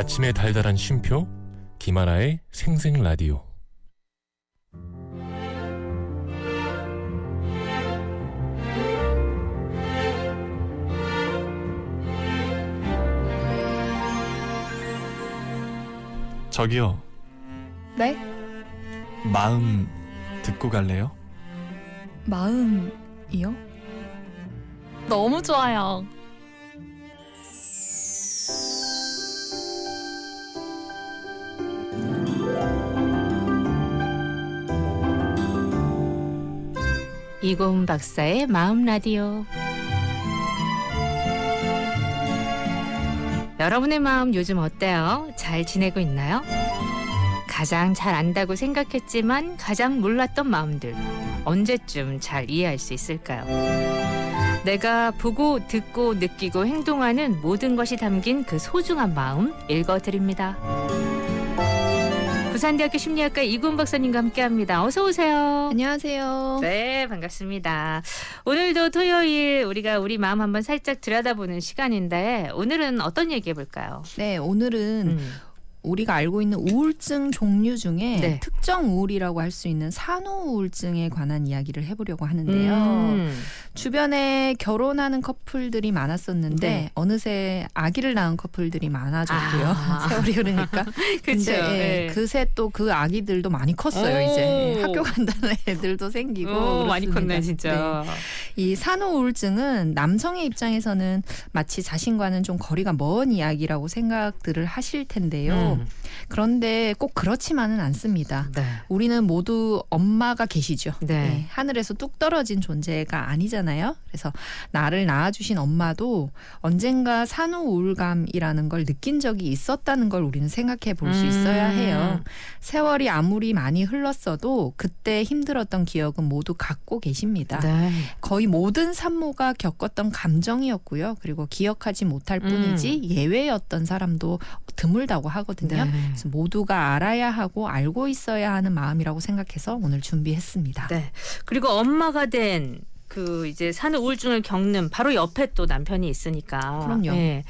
아침의 달달한 쉼표 김하나의 생생라디오. 저기요. 네? 마음 듣고 갈래요? 마음이요? 너무 좋아요. 이고은 박사의 마음 라디오. 여러분의 마음 요즘 어때요? 잘 지내고 있나요? 가장 잘 안다고 생각했지만 가장 몰랐던 마음들 언제쯤 잘 이해할 수 있을까요? 내가 보고 듣고 느끼고 행동하는 모든 것이 담긴 그 소중한 마음 읽어드립니다. 부산대학교 심리학과 이고은 박사님과 함께합니다. 어서 오세요. 안녕하세요. 네, 반갑습니다. 오늘도 토요일 우리가 우리 마음 한번 살짝 들여다보는 시간인데 오늘은 어떤 얘기 해볼까요? 네, 오늘은 우리가 알고 있는 우울증 종류 중에 네. 특정 우울이라고 할 수 있는 산후우울증에 관한 이야기를 해보려고 하는데요. 주변에 결혼하는 커플들이 많았었는데 네. 어느새 아기를 낳은 커플들이 많아졌고요. 세월이 흐르니까. 그렇죠. 근데 그새 또 그 아기들도 많이 컸어요. 이제 학교 간다는 애들도 생기고 많이 그렇습니다. 컸네 진짜. 네. 이 산후우울증은 남성의 입장에서는 마치 자신과는 좀 거리가 먼 이야기라고 생각들을 하실 텐데요. 그런데 꼭 그렇지만은 않습니다. 네. 우리는 모두 엄마가 계시죠. 네. 네, 하늘에서 뚝 떨어진 존재가 아니잖아요. 그래서 나를 낳아주신 엄마도 언젠가 산후우울감이라는 걸 느낀 적이 있었다는 걸 우리는 생각해 볼 수 있어야 해요. 세월이 아무리 많이 흘렀어도 그때 힘들었던 기억은 모두 갖고 계십니다. 네. 거의 모든 산모가 겪었던 감정이었고요. 그리고 기억하지 못할 뿐이지 예외였던 사람도 드물다고 하거든요. 네. 그래서 모두가 알아야 하고 알고 있어야 하는 마음이라고 생각해서 오늘 준비했습니다. 네. 그리고 엄마가 된 그 이제 산후우울증을 겪는 바로 옆에 또 남편이 있으니까. 그럼요. 네.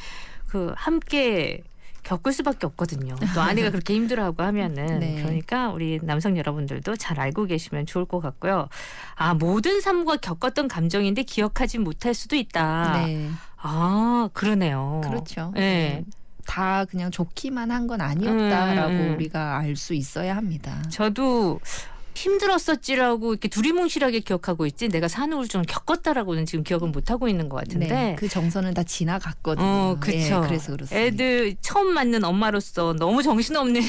그 함께 겪을 수밖에 없거든요. 또 아내가 그렇게 힘들어하고 하면은. 네. 그러니까 우리 남성 여러분들도 잘 알고 계시면 좋을 것 같고요. 아, 모든 산모가 겪었던 감정인데 기억하지 못할 수도 있다. 네. 아, 그러네요. 그렇죠. 네. 다 그냥 좋기만 한 건 아니었다라고 우리가 알 수 있어야 합니다. 저도 힘들었었지라고 이렇게 두리뭉실하게 기억하고 있지 내가 산후우울증을 겪었다라고는 지금 기억을 못하고 있는 것 같은데. 네, 그 정서는 다 지나갔거든요. 그렇죠. 예, 그래서 그렇습니다. 애들 처음 맞는 엄마로서 너무 정신없는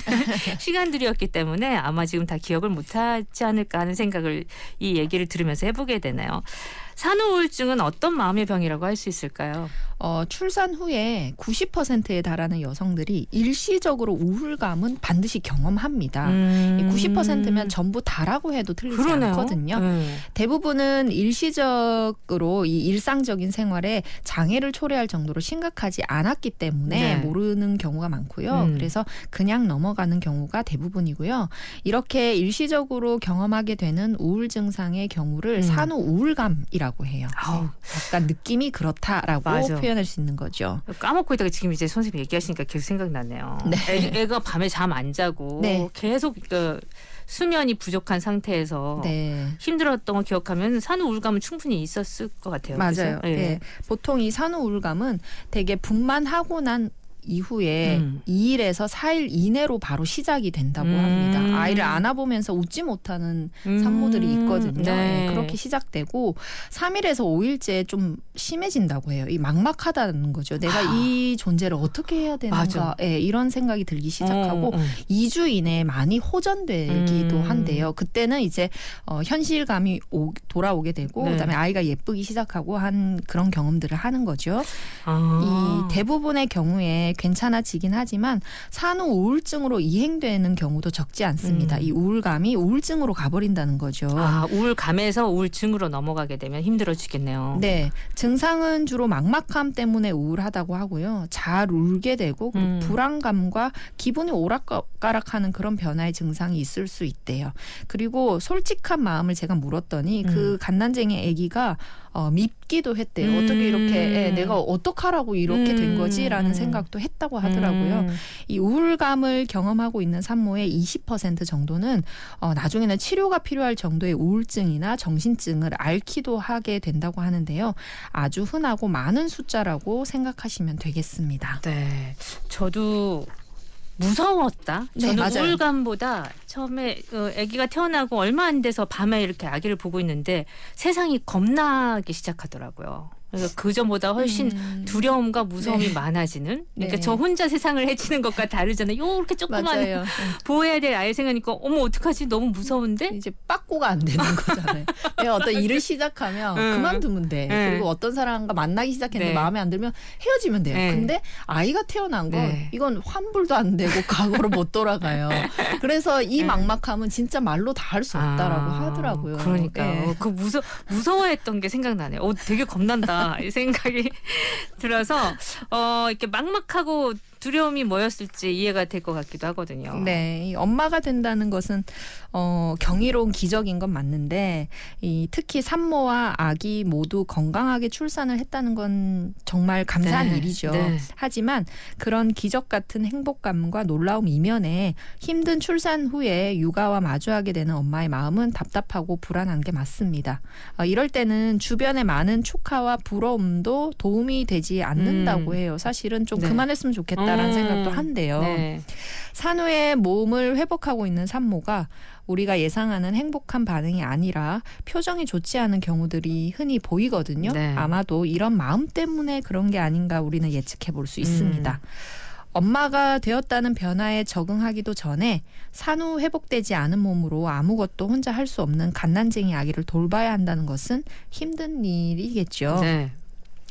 시간들이었기 때문에 아마 지금 다 기억을 못하지 않을까 하는 생각을 이 얘기를 들으면서 해보게 되네요. 산후우울증은 어떤 마음의 병이라고 할 수 있을까요? 출산 후에 90%에 달하는 여성들이 일시적으로 우울감은 반드시 경험합니다. 90%면 전부 다라고 해도 틀리지 그러네요. 않거든요. 대부분은 일시적으로 이 일상적인 생활에 장애를 초래할 정도로 심각하지 않았기 때문에 네. 모르는 경우가 많고요. 그래서 그냥 넘어가는 경우가 대부분이고요. 이렇게 일시적으로 경험하게 되는 우울 증상의 경우를 산후우울감이라고 해요. 약간 느낌이 그렇다라고 맞아. 표현할 수 있는 거죠. 까먹고 있다가 지금 이제 선생님이 얘기하시니까 계속 생각나네요. 네. 애가 밤에 잠 안 자고 네. 계속 수면이 부족한 상태에서 네. 힘들었던 거 기억하면 산후우울감은 충분히 있었을 것 같아요. 맞아요. 그렇죠? 네. 보통 이 산후우울감은 되게 분만하고 난 이후에 2일에서 4일 이내로 바로 시작이 된다고 합니다. 아이를 안아보면서 웃지 못하는 산모들이 있거든요. 네. 네, 그렇게 시작되고 3일에서 5일째 좀 심해진다고 해요. 이 막막하다는 거죠. 내가 이 존재를 어떻게 해야 되는가. 네, 이런 생각이 들기 시작하고 2주 이내에 많이 호전되기도 한데요. 그때는 이제 현실감이 돌아오게 되고 네. 그다음에 아이가 예쁘기 시작하고 한 그런 경험들을 하는 거죠. 이 대부분의 경우에 괜찮아지긴 하지만 산후우울증으로 이행되는 경우도 적지 않습니다. 이 우울감이 우울증으로 가버린다는 거죠. 우울감에서 우울증으로 넘어가게 되면 힘들어지겠네요. 네, 증상은 주로 막막함 때문에 우울하다고 하고요. 잘 울게 되고 불안감과 기분이 오락가락하는 그런 변화의 증상이 있을 수 있대요. 그리고 솔직한 마음을 제가 물었더니 그 갓난쟁이 아기가 밉기도 했대요. 어떻게 이렇게 내가 어떡하라고 이렇게 된 거지라는 생각도 했다고 하더라고요. 이 우울감을 경험하고 있는 산모의 20% 정도는 나중에는 치료가 필요할 정도의 우울증이나 정신증을 앓기도 하게 된다고 하는데요. 아주 흔하고 많은 숫자라고 생각하시면 되겠습니다. 네, 저도 무서웠다. 네, 저는 맞아요. 우울감보다 처음에 아기가 태어나고 얼마 안 돼서 밤에 이렇게 아기를 보고 있는데 세상이 겁나기 시작하더라고요. 그래서 그전보다 훨씬 두려움과 무서움이 네. 많아지는. 그러니까 네. 저 혼자 세상을 헤치는 것과 다르잖아요. 이렇게 조그만 맞아요. 보호해야 될 아이 생각하니까 어머 어떡하지? 너무 무서운데? 이제 빠꾸가 안 되는 거잖아요. 내가 어떤 일을 시작하면 그만두면 돼. 그리고 어떤 사람과 만나기 시작했는데 네. 마음에 안 들면 헤어지면 돼요. 네. 근데 아이가 태어난 건 네. 이건 환불도 안 되고 과거로 못 돌아가요. 그래서 이 막막함은 진짜 말로 다 할 수 없다라고 하더라고요. 그러니까요. 네. 그 무서워했던 게 생각나네요. 되게 겁난다 이 생각이 들어서 이렇게 막막하고 두려움이 뭐였을지 이해가 될 것 같기도 하거든요. 네, 이 엄마가 된다는 것은 경이로운 기적인 건 맞는데 특히 산모와 아기 모두 건강하게 출산을 했다는 건 정말 감사한 네, 일이죠. 네. 하지만 그런 기적 같은 행복감과 놀라움 이면에 힘든 출산 후에 육아와 마주하게 되는 엄마의 마음은 답답하고 불안한 게 맞습니다. 이럴 때는 주변의 많은 축하와 부러움도 도움이 되지 않는다고 해요. 사실은 좀 네. 그만했으면 좋겠다라는 생각도 한대요. 네. 산후에 몸을 회복하고 있는 산모가 우리가 예상하는 행복한 반응이 아니라 표정이 좋지 않은 경우들이 흔히 보이거든요. 네. 아마도 이런 마음 때문에 그런 게 아닌가 우리는 예측해 볼 수 있습니다. 엄마가 되었다는 변화에 적응하기도 전에 산후 회복되지 않은 몸으로 아무것도 혼자 할 수 없는 갓난쟁이 아기를 돌봐야 한다는 것은 힘든 일이겠죠. 네.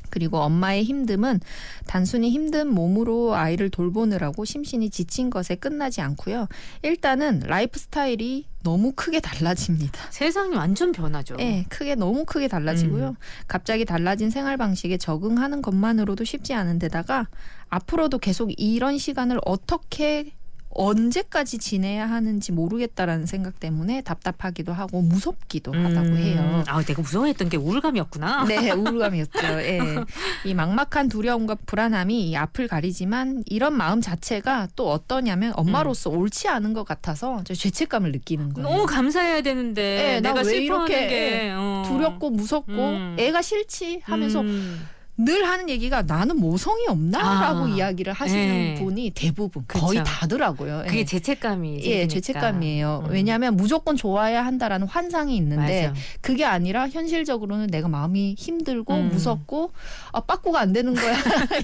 그리고 엄마의 힘듦은 단순히 힘든 몸으로 아이를 돌보느라고 심신이 지친 것에 끝나지 않고요. 일단은 라이프 스타일이 너무 크게 달라집니다. 세상이 완전 변하죠. 네, 너무 크게 달라지고요. 갑자기 달라진 생활 방식에 적응하는 것만으로도 쉽지 않은 데다가 앞으로도 계속 이런 시간을 언제까지 지내야 하는지 모르겠다라는 생각 때문에 답답하기도 하고 무섭기도 하다고 해요. 내가 무서워했던 게 우울감이었구나. 네, 우울감이었죠. 예. 이 막막한 두려움과 불안함이 이 앞을 가리지만 이런 마음 자체가 또 어떠냐면 엄마로서 옳지 않은 것 같아서 죄책감을 느끼는 거예요. 너무 감사해야 되는데 내가 나 왜 슬퍼하는 이렇게 게 두렵고 무섭고 애가 싫지 하면서 늘 하는 얘기가 나는 모성이 없나라고 이야기를 하시는 분이 대부분 거의 다더라고요. 그게 죄책감이 예, 죄책감이에요. 왜냐하면 무조건 좋아야 한다라는 환상이 있는데 맞아. 그게 아니라 현실적으로는 내가 마음이 힘들고 무섭고 빠꾸가 안 되는 거야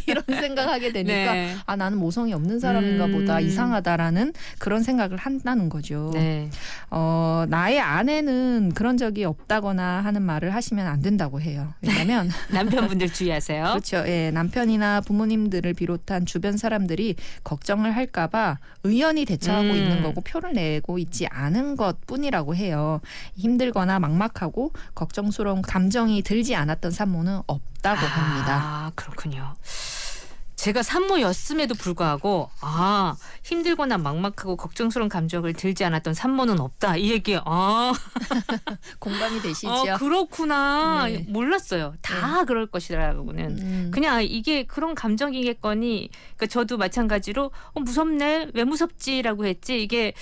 이런 생각하게 되니까 네. 나는 모성이 없는 사람인가 보다 이상하다라는 그런 생각을 한다는 거죠. 네. 나의 아내는 그런 적이 없다거나 하는 말을 하시면 안 된다고 해요. 왜냐하면 남편분들 주의하세요. 그렇죠. 예, 남편이나 부모님들을 비롯한 주변 사람들이 걱정을 할까봐 의연히 대처하고 있는 거고 표를 내고 있지 않은 것뿐이라고 해요. 힘들거나 막막하고 걱정스러운 감정이 들지 않았던 산모는 없다고 합니다. 그렇군요. 제가 산모였음에도 불구하고 힘들거나 막막하고 걱정스러운 감정을 들지 않았던 산모는 없다. 이 얘기 공감이 되시죠? 그렇구나. 네. 몰랐어요. 다 그럴 것이라고는. 그냥 이게 그런 감정이겠거니. 그러니까 저도 마찬가지로 무섭네. 왜 무섭지라고 했지. 이게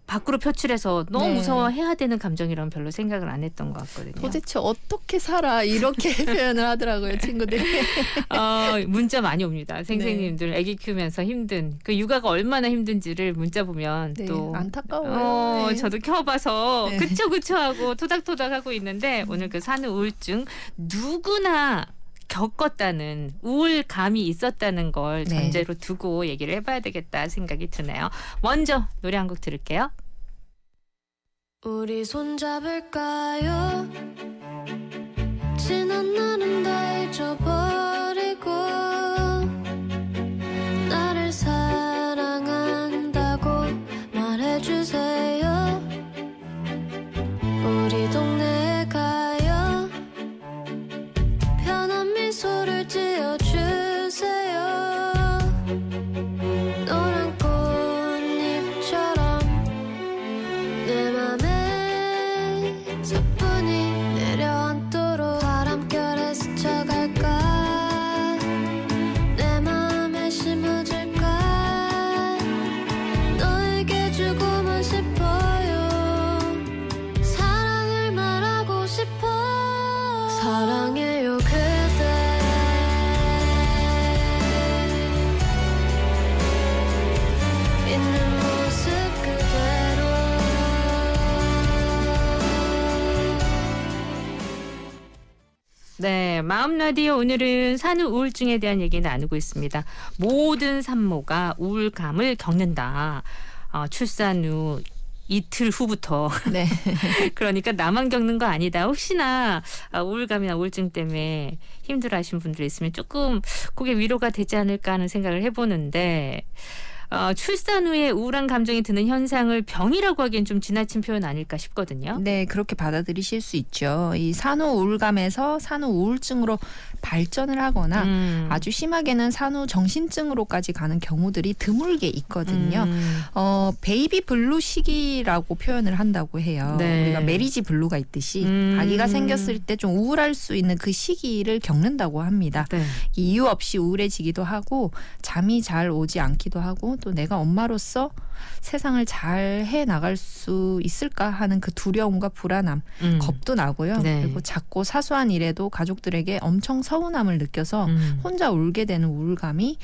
밖으로 표출해서 너무 무서워해야 되는 감정이라면 별로 생각을 안 했던 것 같거든요. 도대체 어떻게 살아 이렇게 표현을 하더라고요. 친구들이. 문자 많이 옵니다. 선생님들 아기 키우면서 힘든 그 육아가 얼마나 힘든지를 문자 보면 또 안타까워요. 네. 저도 켜봐서 네. 그쵸 하고 토닥토닥 하고 있는데 오늘 그 산후 우울증 누구나 겪었다는 우울감이 있었다는 걸 전제로 두고 얘기를 해봐야 되겠다 생각이 드네요. 먼저 노래 한 곡 들을게요. 우리 손잡을까요? 지난 날은 다 잊어버리고 나를 사랑한다고 말해주세요. 우리 동네에 가요. 편한 미소를 지어주세요. 노란 꽃잎처럼 내 맘에 사뿐히 내려앉도록 바람결에 마음 라디오 오늘은 산후 우울증에 대한 얘기 나누고 있습니다. 모든 산모가 우울감을 겪는다. 출산 후 이틀 후부터. 네. 그러니까 나만 겪는 거 아니다. 혹시나 우울감이나 우울증 때문에 힘들어하시는 분들이 있으면 조금 그게 위로가 되지 않을까 하는 생각을 해보는데 출산 후에 우울한 감정이 드는 현상을 병이라고 하기엔 좀 지나친 표현 아닐까 싶거든요. 네, 그렇게 받아들이실 수 있죠. 이 산후 우울감에서 산후 우울증으로 발전을 하거나 아주 심하게는 산후 정신증으로까지 가는 경우들이 드물게 있거든요. 베이비 블루 시기라고 표현을 한다고 해요. 네. 우리가 메리지 블루가 있듯이 아기가 생겼을 때 좀 우울할 수 있는 그 시기를 겪는다고 합니다. 네. 이유 없이 우울해지기도 하고 잠이 잘 오지 않기도 하고 또 내가 엄마로서 세상을 잘 해 나갈 수 있을까 하는 그 두려움과 불안함, 겁도 나고요. 네. 그리고 작고 사소한 일에도 가족들에게 엄청 서운함을 느껴서 혼자 울게 되는 우울감이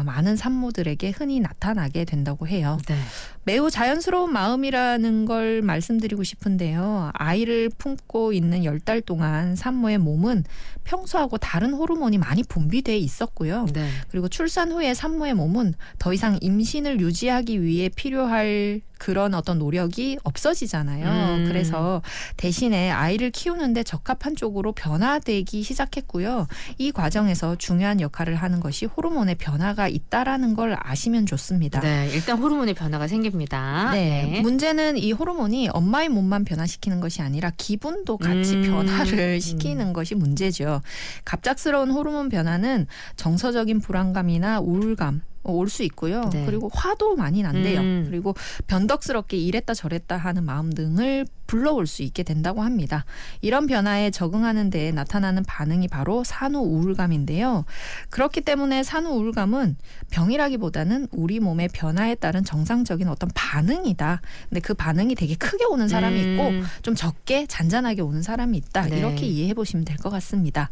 많은 산모들에게 흔히 나타나게 된다고 해요. 네. 매우 자연스러운 마음이라는 걸 말씀드리고 싶은데요. 아이를 품고 있는 10달 동안 산모의 몸은 평소하고 다른 호르몬이 많이 분비돼 있었고요. 네. 그리고 출산 후에 산모의 몸은 더 이상 임신을 유지하기 위해 필요할 그런 어떤 노력이 없어지잖아요. 그래서 대신에 아이를 키우는데 적합한 쪽으로 변화되기 시작했고요. 이 과정에서 중요한 역할을 하는 것이 호르몬의 변화가 있다라는 걸 아시면 좋습니다. 네, 일단 호르몬의 변화가 생깁니다. 네. 문제는 이 호르몬이 엄마의 몸만 변화시키는 것이 아니라 기분도 같이 변화를 시키는 것이 문제죠. 갑작스러운 호르몬 변화는 정서적인 불안감이나 우울감 올 수 있고요. 네. 그리고 화도 많이 난대요. 그리고 변덕스럽게 이랬다 저랬다 하는 마음 등을 불러올 수 있게 된다고 합니다. 이런 변화에 적응하는 데 나타나는 반응이 바로 산후 우울감인데요. 그렇기 때문에 산후 우울감은 병이라기보다는 우리 몸의 변화에 따른 정상적인 어떤 반응이다. 근데 그 반응이 되게 크게 오는 사람이 있고 좀 적게 잔잔하게 오는 사람이 있다. 네. 이렇게 이해해 보시면 될 것 같습니다.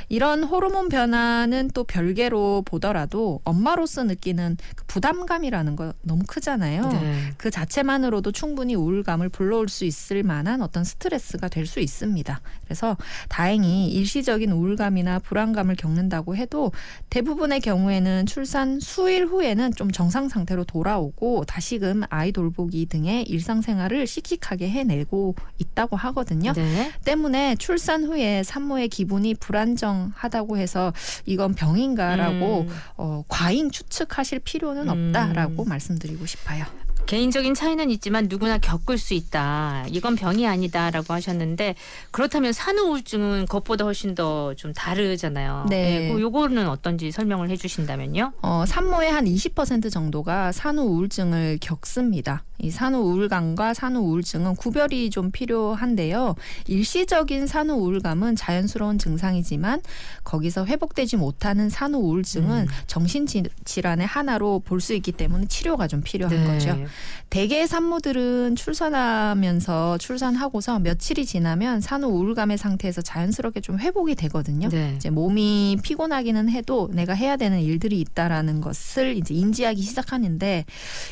이런 호르몬 변화는 또 별개로 보더라도 엄마로서 느끼는 그 부담감이라는 거 너무 크잖아요. 네. 그 자체만으로도 충분히 우울감을 불러올 수 있을 만한 어떤 스트레스가 될 수 있습니다. 그래서 다행히 일시적인 우울감이나 불안감을 겪는다고 해도 대부분의 경우에는 출산 수일 후에는 좀 정상 상태로 돌아오고 다시금 아이 돌보기 등의 일상생활을 씩씩하게 해내고 있다고 하거든요. 네. 때문에 출산 후에 산모의 기분이 불안정하다고 해서 이건 병인가라고 과잉 추측하실 필요는 없다라고 말씀드리고 싶어요. 개인적인 차이는 있지만 누구나 겪을 수 있다. 이건 병이 아니다라고 하셨는데 그렇다면 산후 우울증은 그것보다 훨씬 더 좀 다르잖아요. 네. 요거는 어떤지 설명을 해주신다면요. 산모의 한 20% 정도가 산후 우울증을 겪습니다. 이 산후 우울감과 산후 우울증은 구별이 좀 필요한데요. 일시적인 산후 우울감은 자연스러운 증상이지만 거기서 회복되지 못하는 산후 우울증은 정신질환의 하나로 볼 수 있기 때문에 치료가 좀 필요한 거죠. 대개의 산모들은 출산하고서 며칠이 지나면 산후 우울감의 상태에서 자연스럽게 좀 회복이 되거든요. 네. 이제 몸이 피곤하기는 해도 내가 해야 되는 일들이 있다라는 것을 이제 인지하기 시작하는데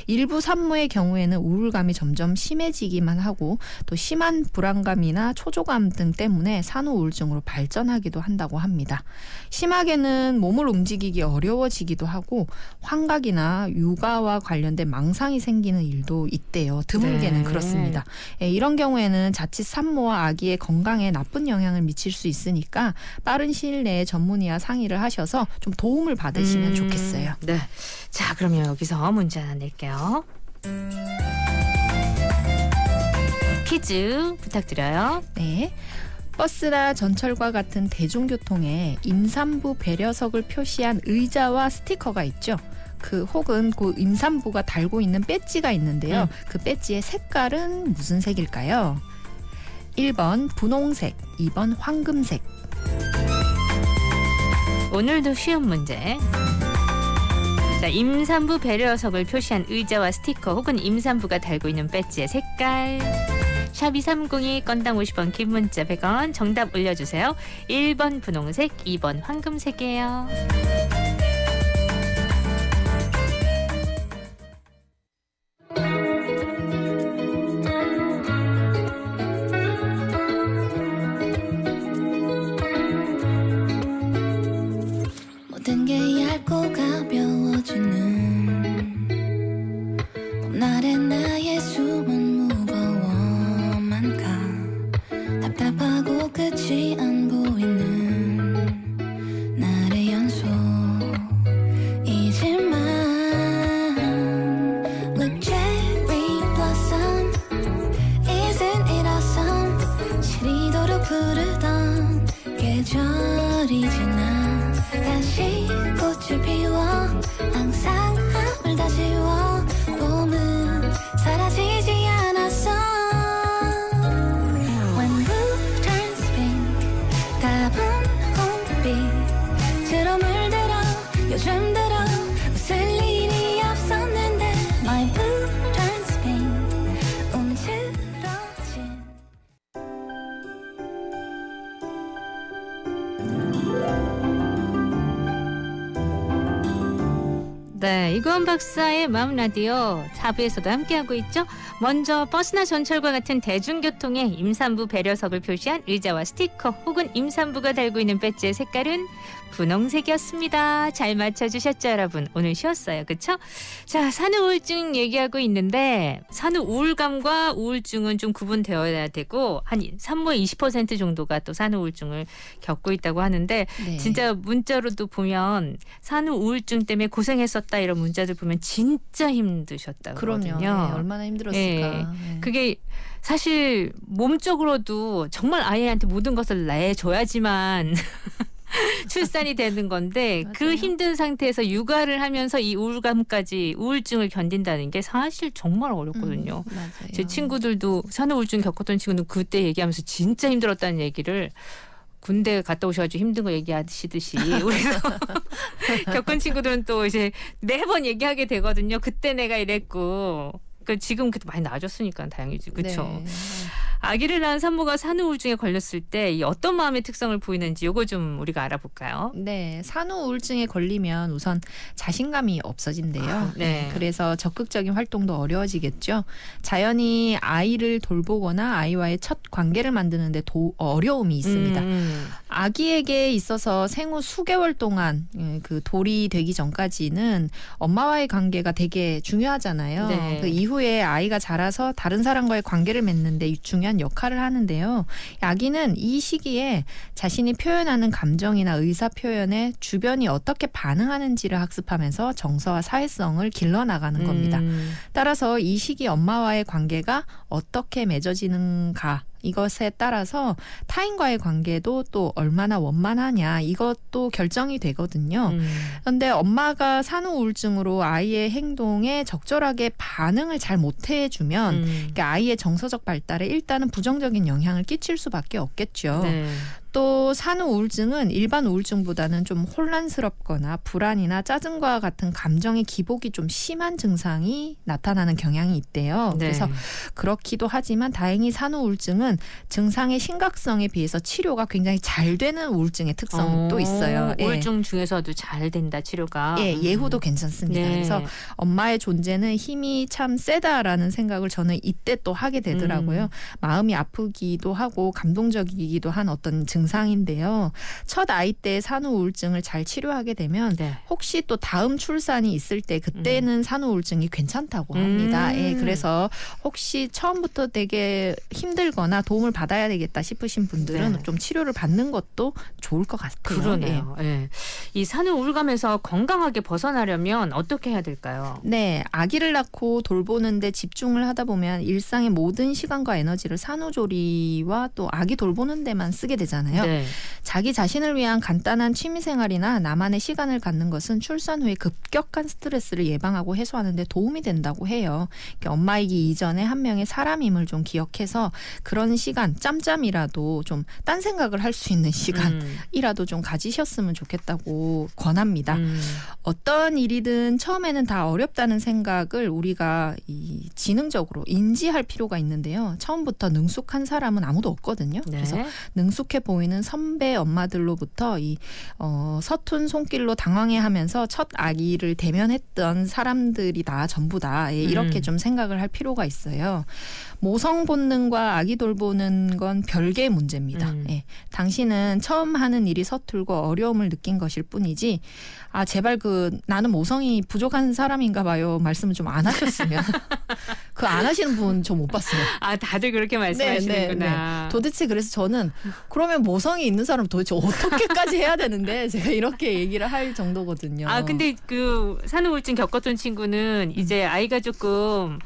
일부 산모의 경우에는 우울감이 점점 심해지기만 하고 또 심한 불안감이나 초조감 등 때문에 산후 우울증으로 발전하기도 한다고 합니다. 심하게는 몸을 움직이기 어려워지기도 하고 환각이나 육아와 관련된 망상이 생기는 일도 있대요. 드물게는 네. 그렇습니다. 이런 경우에는 자칫 산모와 아기의 건강에 나쁜 영향을 미칠 수 있으니까 빠른 시일 내에 전문의와 상의를 하셔서 좀 도움을 받으시면 좋겠어요. 네. 자, 그러면 여기서 문제 하나 낼게요. 퀴즈 부탁드려요. 네. 버스나 전철과 같은 대중교통에 임산부 배려석을 표시한 의자와 스티커가 있죠. 혹은 그 임산부가 달고 있는 배지가 있는데요. 그 배지의 색깔은 무슨 색일까요? 1번 분홍색, 2번 황금색. 오늘도 쉬운 문제. 자, 임산부 배려석을 표시한 의자와 스티커 혹은 임산부가 달고 있는 배지의 색깔. 샵 230이 건당 50원, 긴 문자 100원. 정답 올려주세요. 1번 분홍색, 2번 황금색이에요. 모든 게 얇고 가벼워지는 봄날의 나의 숨은 무거워만 가 답답하고 끝이 안 보이는 날의 연속이지만 Look cherry blossom Isn't it awesome 시리도록 부르던 계절이 지나 다시 꽃을 피워 항상 아물 다 지워 봄은 사라지지 않았어 When blue turns pink 답은 홈빛으로 물들어 요즘 들어 웃을 일이 없었는데 My blue turns pink 움츠러진 네, 이구원 박사의 마음 라디오 4부에서도 함께하고 있죠. 먼저 버스나 전철과 같은 대중교통에 임산부 배려석을 표시한 의자와 스티커 혹은 임산부가 달고 있는 배지의 색깔은 분홍색이었습니다. 잘 맞춰주셨죠, 여러분? 오늘 쉬었어요, 그렇죠? 자, 산후우울증 얘기하고 있는데 산후우울감과 우울증은 좀 구분되어야 되고 한 산모의 20% 정도가 또 산후우울증을 겪고 있다고 하는데 네. 진짜 문자로도 보면 산후우울증 때문에 고생했었다 이런 문자들 보면 진짜 힘드셨다고 그럼요. 하거든요. 네, 얼마나 힘들었을까. 네. 네. 그게 사실 몸적으로도 정말 아이한테 모든 것을 내줘야지만 출산이 되는 건데 그 맞아요. 힘든 상태에서 육아를 하면서 이 우울감까지 우울증을 견딘다는 게 사실 정말 어렵거든요. 맞아요. 제 친구들도 산후우울증 겪었던 친구는 그때 얘기하면서 진짜 힘들었다는 얘기를 군대 갔다 오셔가지고 힘든 거 얘기하시듯이 우리도 겪은 친구들은 또 이제 매번 얘기하게 되거든요. 그때 내가 이랬고 지금 그래도 많이 나아졌으니까 다행이지. 그렇죠. 네. 아기를 낳은 산모가 산후우울증에 걸렸을 때 이 어떤 마음의 특성을 보이는지 요거 좀 우리가 알아볼까요? 네, 산후우울증에 걸리면 우선 자신감이 없어진대요. 네. 그래서 적극적인 활동도 어려워지겠죠. 자연히 아이를 돌보거나 아이와의 첫 관계를 만드는데 어려움이 있습니다. 아기에게 있어서 생후 수개월 동안 그 돌이 되기 전까지는 엄마와의 관계가 되게 중요하잖아요. 네. 그 이후에 아이가 자라서 다른 사람과의 관계를 맺는데 중요한 역할을 하는데요. 아기는 이 시기에 자신이 표현하는 감정이나 의사 표현에 주변이 어떻게 반응하는지를 학습하면서 정서와 사회성을 길러나가는 겁니다. 따라서 이 시기 엄마와의 관계가 어떻게 맺어지는가 이것에 따라서 타인과의 관계도 또 얼마나 원만하냐 이것도 결정이 되거든요. 그런데 엄마가 산후우울증으로 아이의 행동에 적절하게 반응을 잘 못해주면 그러니까 아이의 정서적 발달에 일단은 부정적인 영향을 끼칠 수밖에 없겠죠. 네. 또 산후우울증은 일반 우울증보다는 좀 혼란스럽거나 불안이나 짜증과 같은 감정의 기복이 좀 심한 증상이 나타나는 경향이 있대요. 네. 그래서 그렇기도 하지만 다행히 산후우울증은 증상의 심각성에 비해서 치료가 굉장히 잘 되는 우울증의 특성도 있어요. 예. 우울증 중에서도 잘 된다 치료가. 예, 예후도 괜찮습니다. 네. 그래서 엄마의 존재는 힘이 참 세다라는 생각을 저는 이때 또 하게 되더라고요. 마음이 아프기도 하고 감동적이기도 한 어떤 증상인데요. 첫 아이 때 산후우울증을 잘 치료하게 되면 네. 혹시 또 다음 출산이 있을 때 그때는 산후우울증이 괜찮다고 합니다. 예, 그래서 혹시 처음부터 되게 힘들거나 도움을 받아야 되겠다 싶으신 분들은 네. 좀 치료를 받는 것도 좋을 것 같아요. 그러네요. 예. 이 산후우울감에서 건강하게 벗어나려면 어떻게 해야 될까요? 네, 아기를 낳고 돌보는데 집중을 하다 보면 일상의 모든 시간과 에너지를 산후조리와 또 아기 돌보는 데만 쓰게 되잖아요. 네. 자기 자신을 위한 간단한 취미생활이나 나만의 시간을 갖는 것은 출산 후에 급격한 스트레스를 예방하고 해소하는 데 도움이 된다고 해요. 엄마이기 이전에 한 명의 사람임을 좀 기억해서 그런 시간, 짬짬이라도 좀 딴 생각을 할 수 있는 시간이라도 좀 가지셨으면 좋겠다고 권합니다. 어떤 일이든 처음에는 다 어렵다는 생각을 우리가 이 지능적으로 인지할 필요가 있는데요. 처음부터 능숙한 사람은 아무도 없거든요. 네. 그래서 능숙해 보이는 보이는 선배 엄마들로부터 이 서툰 손길로 당황해하면서 첫 아기를 대면했던 사람들이다 전부다. 이렇게 좀 생각을 할 필요가 있어요. 모성 본능과 아기 돌보는 건 별개의 문제입니다. 예. 당신은 처음 하는 일이 서툴고 어려움을 느낀 것일 뿐이지 제발 나는 모성이 부족한 사람인가 봐요. 말씀을 좀 안 하셨으면. 그 안 하시는 분 저 못 봤어요. 다들 그렇게 말씀하시는구나. 네. 도대체 그래서 저는 그러면 모성이 있는 사람 도대체 어떻게까지 해야 되는데 제가 이렇게 얘기를 할 정도거든요. 근데 그 산후우울증 겪었던 친구는 이제 아이가 조금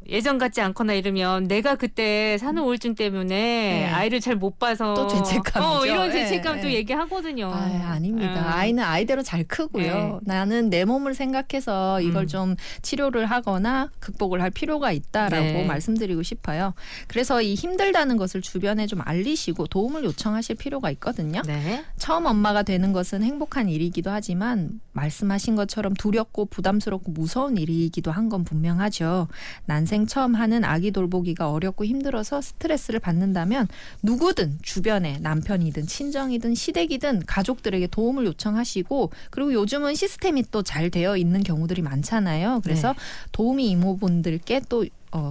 예전 같지 않거나 이러면 내가 그때 산후우울증 때문에 아이를 잘 못 봐서 또 죄책감이죠. 이런 죄책감도 얘기하거든요. 아닙니다. 아이는 아이대로 잘 크고요. 나는 내 몸을 생각해서 이걸 좀 치료를 하거나 극복을 할 필요가 있다라고 말씀드리고 싶어요. 그래서 이 힘들다는 것을 주변에 좀 알리시고 도움을 요청하실 필요가 있거든요. 네. 처음 엄마가 되는 것은 행복한 일이기도 하지만 말씀하신 것처럼 두렵고 부담스럽고 무서운 일이기도 한 건 분명하죠. 난생 처음 하는 아기 돌보기가 어렵고 힘들어서 스트레스를 받는다면 누구든 주변에 남편이든 친정이든 시댁이든 가족들에게 도움을 요청하시고 그리고 요즘은 시스템이 또 잘 되어 있는 경우들이 많잖아요. 그래서 도우미 이모분들께 또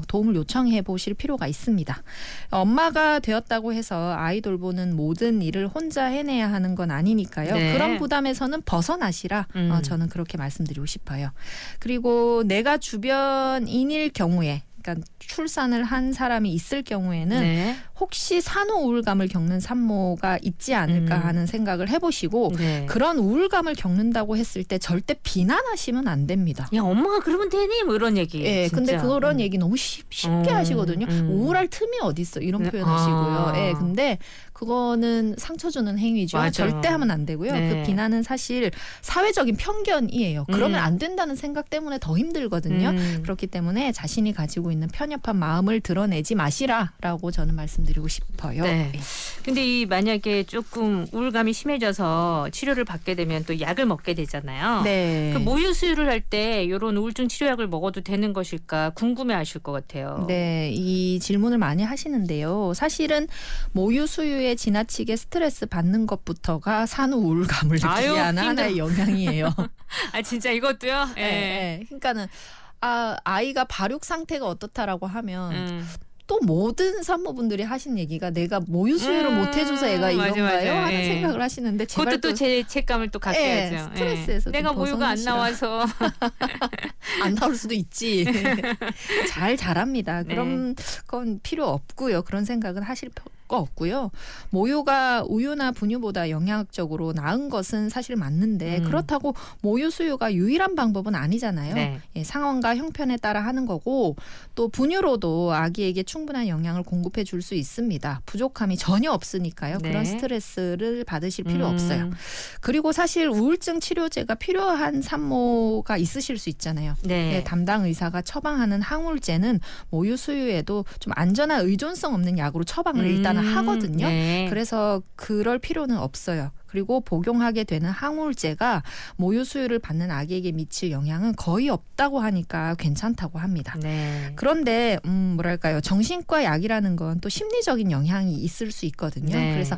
도움을 요청해 보실 필요가 있습니다. 엄마가 되었다고 해서 아이 돌보는 모든 일을 혼자 해내야 하는 건 아니니까요. 그런 부담에서는 벗어나시라 저는 그렇게 말씀드리고 싶어요. 그리고 내가 주변인일 경우에 그러니까 출산을 한 사람이 있을 경우에는 혹시 산후우울감을 겪는 산모가 있지 않을까 하는 생각을 해보시고 그런 우울감을 겪는다고 했을 때 절대 비난하시면 안 됩니다. 야 엄마가 그러면 되니? 뭐 이런 얘기. 근데 그런 얘기 너무 쉽게 하시거든요. 우울할 틈이 어디 있어 이런 표현하시고요. 근데 그거는 상처 주는 행위죠. 맞아. 절대 하면 안 되고요. 그 비난은 사실 사회적인 편견이에요. 그러면 안 된다는 생각 때문에 더 힘들거든요. 그렇기 때문에 자신이 가지고 있는 편협한 마음을 드러내지 마시라라고 저는 말씀드리고 싶어요. 근데 만약에 조금 우울감이 심해져서 치료를 받게 되면 또 약을 먹게 되잖아요. 그 모유 수유를 할 때 이런 우울증 치료약을 먹어도 되는 것일까 궁금해하실 것 같아요. 이 질문을 많이 하시는데요. 사실은 모유 수유에 지나치게 스트레스 받는 것부터가 산후우울감을 느끼게 하는 하나의 영향이에요. 진짜 이것도요? 그러니까는 아이가 발육 상태가 어떻다라고 하면 또 모든 산모분들이 하신 얘기가 내가 모유 수유를 못 해줘서 애가 이런가요? 하는 생각을 하시는데 제발 그것도 또 죄책감을 또 갖게 하죠. 스트레스에서 내가 모유가 안 나와서 안 나올 수도 있지. 잘 자랍니다. 그런 건 필요 없고요. 그런 생각은 하실 거 없고요. 모유가 우유나 분유보다 영양학적으로 나은 것은 사실 맞는데 그렇다고 모유 수유가 유일한 방법은 아니잖아요. 상황과 형편에 따라 하는 거고 또 분유로도 아기에게 충분한 영양을 공급해 줄 수 있습니다. 부족함이 전혀 없으니까요. 그런 스트레스를 받으실 필요 없어요. 그리고 사실 우울증 치료제가 필요한 산모가 있으실 수 있잖아요. 담당 의사가 처방하는 항우울제는 모유 수유에도 좀 안전한 의존성 없는 약으로 처방을 일단은 하거든요. 그래서 그럴 필요는 없어요. 그리고 복용하게 되는 항우울제가 모유 수유를 받는 아기에게 미칠 영향은 거의 없다고 하니까 괜찮다고 합니다. 그런데 뭐랄까요. 정신과 약이라는 건 또 심리적인 영향이 있을 수 있거든요. 그래서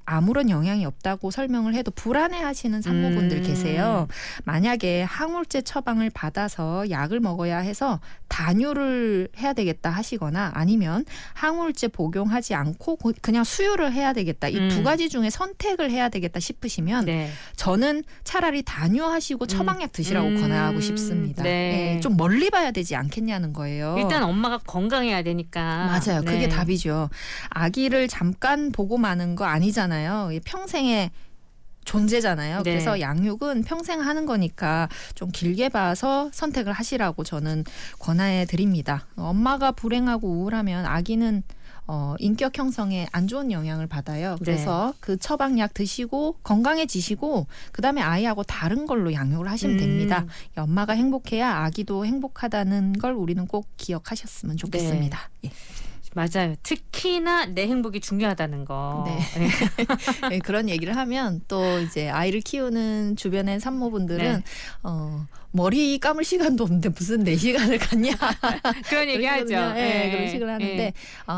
아무런 영향이 없다고 설명을 해도 불안해하시는 산모분들 계세요. 만약에 항우울제 처방을 받아서 약을 먹어야 해서 단유를 해야 되겠다 하시거나 아니면 항우울제 복용하지 않고 그냥 수유를 해야 되겠다. 이 두 가지 중에 선택을 해야 되겠다 싶으시면 저는 차라리 단유하시고 처방약 드시라고 권하고 싶습니다. 좀 멀리 봐야 되지 않겠냐는 거예요. 일단 엄마가 건강해야 되니까. 맞아요. 그게 답이죠. 아기를 잠깐 보고 마는 거 아니잖아요. 평생의 존재잖아요. 그래서 양육은 평생 하는 거니까 좀 길게 봐서 선택을 하시라고 저는 권해 드립니다. 엄마가 불행하고 우울하면 아기는 인격 형성에 안 좋은 영향을 받아요. 그래서 그 처방약 드시고 건강해지시고 그다음에 아이하고 다른 걸로 양육을 하시면 됩니다. 엄마가 행복해야 아기도 행복하다는 걸 우리는 꼭 기억하셨으면 좋겠습니다. 맞아요. 특히나 내 행복이 중요하다는 거. 네. 네, 그런 얘기를 하면 또 이제 아이를 키우는 주변의 산모분들은 네. 머리 감을 시간도 없는데 무슨 4시간을 갖냐. 그런 얘기 하죠. 네, 그런 식으로 하는데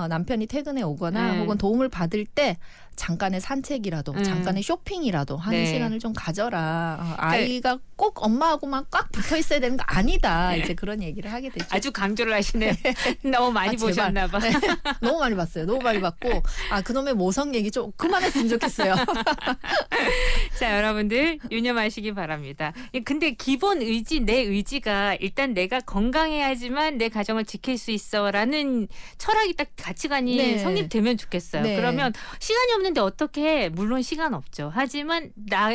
남편이 퇴근해 오거나 혹은 도움을 받을 때 잠깐의 산책이라도 잠깐의 쇼핑이라도 하는 네. 시간을 좀 가져라. 아이가 꼭 엄마하고만 꽉 붙어 있어야 되는 거 아니다. 이제 그런 얘기를 하게 되죠. 아주 강조를 하시네. 너무 많이 제발. 보셨나 봐. 네, 너무 많이 봤어요. 너무 많이 봤고 그놈의 모성 얘기 좀 그만했으면 좋겠어요. 자, 여러분들 유념하시기 바랍니다. 근데 기본 의지, 내 의지가 일단 내가 건강해야지만 내 가정을 지킬 수 있어라는 철학이 딱 가치관이 네. 성립되면 좋겠어요. 네. 그러면 시간이 없는데 어떻게 해? 물론 시간 없죠. 하지만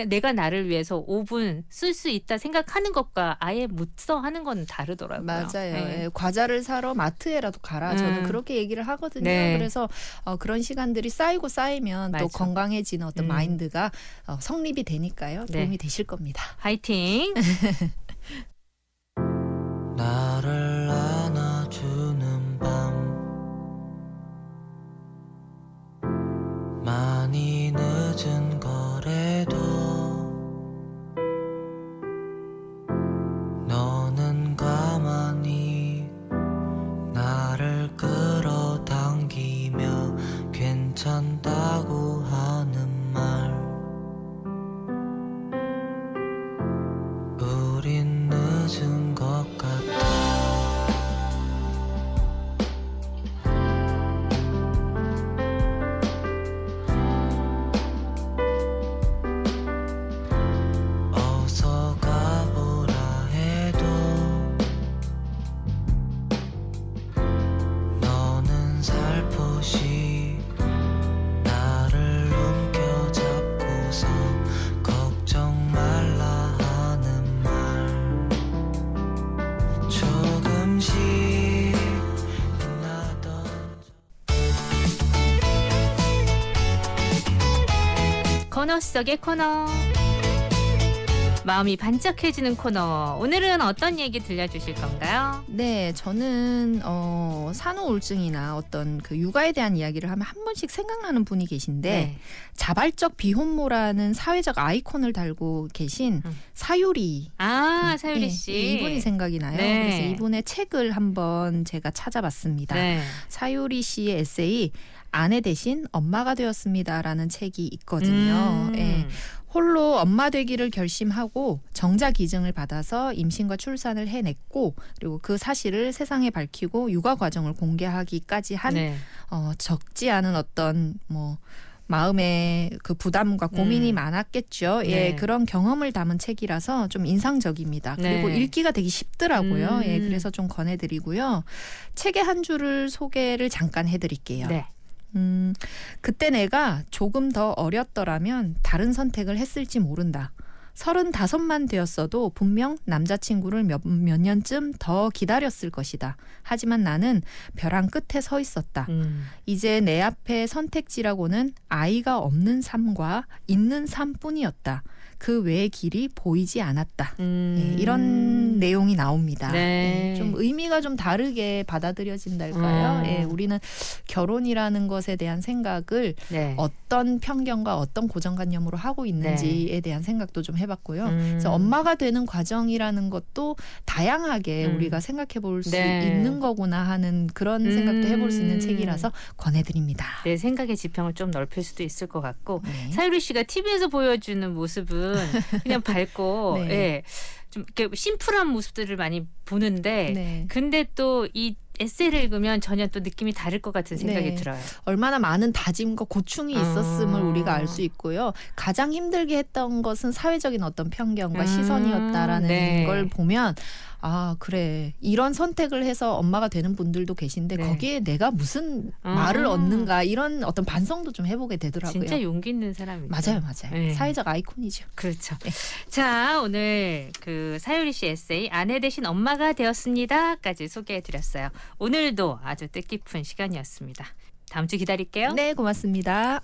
내가 나를 위해서 5분 쓸 수 있다 생각하는 것과 아예 못 써 하는 건 다르더라고요. 맞아요. 네. 예, 과자를 사러 마트에라도 가라. 저는 그렇게 얘기를 하거든요. 네. 그래서 그런 시간들이 쌓이고 쌓이면 맞아. 또 건강해지는 어떤 마인드가 성립이 되니까요. 네. 도움이 되실 겁니다. 화이팅! 나를 안아주는 밤 많이 늦은 거래도 너는 가만히 나를 끌어당기며 괜찮다고 하는 말 우린 늦은 것 같아 어서 가보라 해도 너는 살포시 나를 움켜잡고서 걱정 말라 하는 말 조금씩 빛나던 코너 속의 코너. 마음이 반짝해지는 코너. 오늘은 어떤 얘기 들려주실 건가요? 네, 저는 산후 우울증이나 어떤 그 육아에 대한 이야기를 하면 한 번씩 생각나는 분이 계신데 네. 자발적 비혼모라는 사회적 아이콘을 달고 계신 사유리. 사유리 네, 씨. 이분이 생각이 나요. 네. 그래서 이분의 책을 한번 제가 찾아봤습니다. 네. 사유리 씨의 에세이 아내 대신 엄마가 되었습니다라는 책이 있거든요. 예. 홀로 엄마 되기를 결심하고 정자 기증을 받아서 임신과 출산을 해냈고 그리고 그 사실을 세상에 밝히고 육아 과정을 공개하기까지 한 네. 적지 않은 어떤 마음의 그 부담과 고민이 많았겠죠. 예, 네. 그런 경험을 담은 책이라서 좀 인상적입니다. 그리고 네. 읽기가 되게 쉽더라고요. 예, 그래서 좀 권해드리고요. 책의 한 줄을 소개를 잠깐 해드릴게요. 네. 그때 내가 조금 더 어렸더라면 다른 선택을 했을지 모른다. 35만 되었어도 분명 남자친구를 몇 년쯤 더 기다렸을 것이다. 하지만 나는 벼랑 끝에 서 있었다. 이제 내 앞에 선택지라고는 아이가 없는 삶과 있는 삶뿐이었다. 그 외의 길이 보이지 않았다. 예, 이런 내용이 나옵니다. 네. 예, 좀 의미가 좀 다르게 받아들여진달까요? 예, 우리는 결혼이라는 것에 대한 생각을 네. 어떤 편견과 어떤 고정관념으로 하고 있는지에 대한 생각도 좀 해봤고요. 그래서 엄마가 되는 과정이라는 것도 다양하게 우리가 생각해 볼 수 네. 있는 거구나 하는 그런 생각도 해볼 수 있는 책이라서 권해드립니다. 내 생각의 지평을 좀 넓힐 수도 있을 것 같고 네. 사유리 씨가 TV에서 보여주는 모습은 그냥 밝고 네. 예, 좀 이렇게 심플한 모습들을 많이 보는데 네. 근데 또 이 에세이를 읽으면 전혀 또 느낌이 다를 것 같은 생각이 네. 들어요. 얼마나 많은 다짐과 고충이 있었음을 우리가 알 수 있고요. 가장 힘들게 했던 것은 사회적인 어떤 편견과 시선이었다라는 네. 걸 보면 아 그래 이런 선택을 해서 엄마가 되는 분들도 계신데 네. 거기에 내가 무슨 말을 얻는가 이런 어떤 반성도 좀 해보게 되더라고요. 진짜 용기 있는 사람이죠. 맞아요, 맞아요. 네. 사회적 아이콘이죠. 그렇죠. 네. 자, 오늘 그 사유리 씨 에세이 아내 대신 엄마가 되었습니다까지 소개해드렸어요. 오늘도 아주 뜻깊은 시간이었습니다. 다음 주 기다릴게요. 네, 고맙습니다.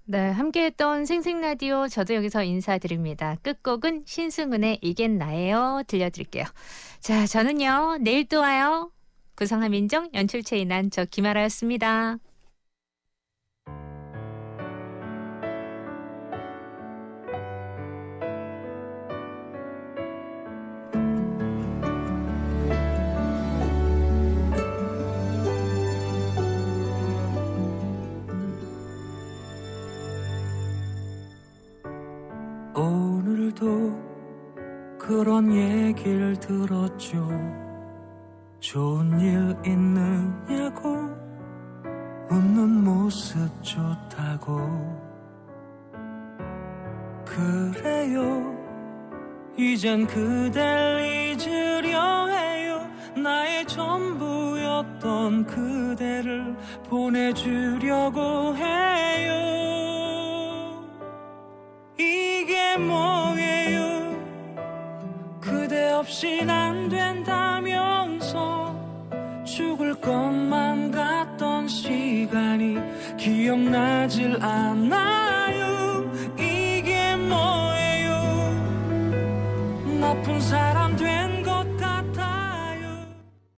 네, 함께했던 생생라디오 저도 여기서 인사드립니다. 끝곡은 신승은의 이겐 나예요 들려드릴게요. 자, 저는요 내일 또 와요. 구성함 인정, 연출 최인한, 저 김아라였습니다. 오늘도 그런 얘기를 들었죠. 좋은 일 있느냐고, 웃는 모습 좋다고. 그래요, 이젠 그댈 잊으려 해요. 나의 전부였던 그대를 보내주려고 해요. 이게 뭐예요? 그대 없인 안 된다면서 죽을 것만 같던 시간이 기억나질 않아요. 이게 뭐예요? 나쁜 사람